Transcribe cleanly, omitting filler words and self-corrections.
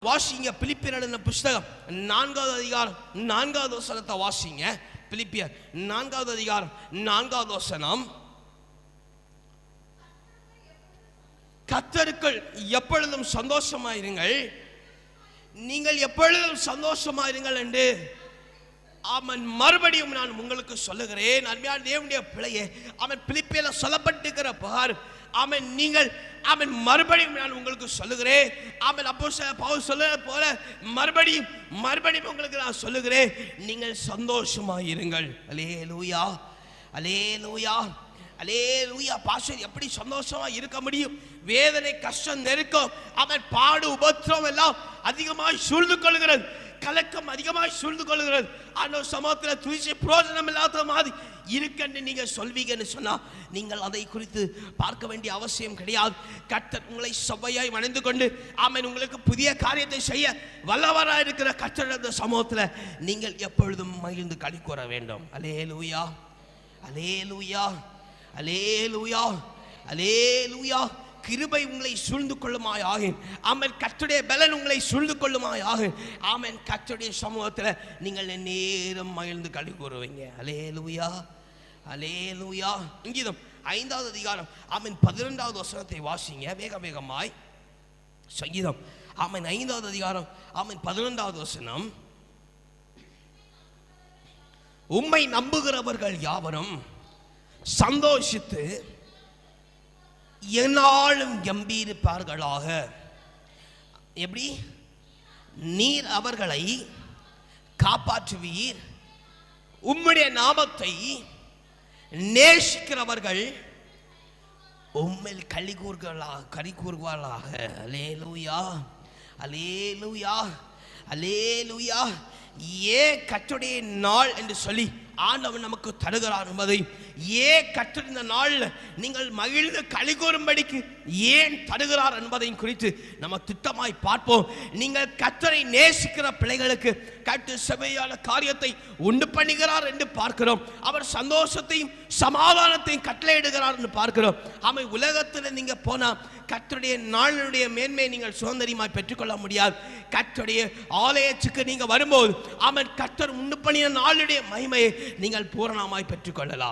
வாசிங்க பிலிப்பியர் எழுதின புஸ்தகம் 4வது அதிகாரம் 4வது வசனத்தை வாசிங்க. பிலிப்பியர் 4வது அதிகாரம் 4வது வசனம். கர்த்தருக்குள் எப்பொழுதும் சந்தோஷமாயிருங்கள், நீங்கள் எப்பொழுதும் சந்தோஷமாயிருங்கள் என்று அவன் மறுபடியும் நான் உங்களுக்கு சொல்லுகிறேன். அருமையான தேவனுடைய பிள்ளையே, அவன் பிலிப்பியர்ல சொல்லப்பட்டிருக்கிற பிரகாரம் அவன் நீங்கள் அவன் மறுபடியும் நான் உங்களுக்கு சொல்லுகிறேன். அவன் அப்போஸ்தலன் பவுல் சொல்லுறது போல மறுபடியும் உங்களுக்கு நான் சொல்லுகிறேன், நீங்கள் சந்தோஷமாயிருங்கள். அல்லேலூயா, அல்லேலூயா, அல்லேலூயா. பாஸ்டர் எப்படி சந்தோஷமா இருக்க முடியும்? வேதனை, கஷ்டம், நெருக்கம், அவன் பாடு, உபத்திரம் எல்லாம் அதிகமாய் சூழ்ந்து கொள்கிறது, கலக்கம் அதிகமாய் சூழ்ந்து கொள்கிறது. ஆனா சமூகத்தில் துதிச்சு பிரயோஜனம் இல்லாத மாதிரி இருக்குன்னு நீங்க சொல்வீங்கன்னு சொன்னா நீங்கள் அதை குறித்து பார்க்க வேண்டிய அவசியம் கிடையாது. கர்த்தர் உங்களை செவ்வையாய் வணைந்து கொண்டு ஆமென் உங்களுக்கு புதிய காரியத்தை செய்ய வல்லவராய் இருக்கிற கர்த்தருடைய சமூகத்தில் நீங்கள் எப்பொழுதும் மகிழ்ந்து களி கூற வேண்டும். அல்லேலூயா, அல்லேலூயா, அல்லேலூயா, அல்லேலூயா. கிருபை உங்களை சூழ்ந்து கொள்ளுமாயாக. ஆமென். கர்த்தருடைய பலன் உங்களை சூழ்ந்து கொள்ளுமாயாக. ஆமென். கர்த்தருடைய சமூகத்தில் நீங்கள் நேரம் மகிழ்ந்து களி கூறுவீங்க. அல்லேலூயா, அல்லேலூயா. இங்கீதம் 5வது அதிகாரம் ஆமென் 12வது வசனத்தை வாசிங்க வேகமாய். சங்கீதம் ஆமென் 5வது அதிகாரம் ஆமென் 12வது வசனம். உம்மை நம்புகிறவர்கள் யாவரும் சந்தோஷித்து என்னாலும் கம்பீரிப்பார்களாக. எப்படி? நீர் அவர்களை காப்பாற்றுவீர், உம்முடைய நாமத்தை நேசிக்கிறவர்கள் உம்மில் களி கூறுவார்களாக. அல்லேலூயா, அல்லேலூயா, அல்லேலூயா. ஏன் கர்த்தருடைய நாள் என்று சொல்லி ஆண்டவன் நமக்கு தருகிறார் என்பதை, ஏன் கர்த்தர் இந்த நாளில் நீங்கள் மகிழ்ந்து களி கூறும்படிக்கு ஏன் தருகிறார் என்பதையும் குறித்து நம்ம திட்டமாய் பார்ப்போம். நீங்கள் கர்த்தரை நேசிக்கிற பிள்ளைகளுக்கு கர்த்தர் செவ்வையான காரியத்தை உண்டு பண்ணுகிறார் என்று பார்க்கிறோம். அவர் சந்தோஷத்தையும் சமாதானத்தையும் கட்டளையிடுகிறார் என்று பார்க்கிறோம். ஆமை உலகத்தில் நீங்க போனா கர்த்தருடைய நாளுடைய மேன்மையை நீங்கள் சுதந்திரமாய் பெற்றுக்கொள்ள முடியாது. கர்த்தருடைய ஆலயத்துக்கு நீங்க வரும்போது அவன் கர்த்தர் உண்டு பண்ணிய நாளுடைய மகிமையை நீங்கள் பூரணமாய் பெற்றுக்கொள்ளலாம்.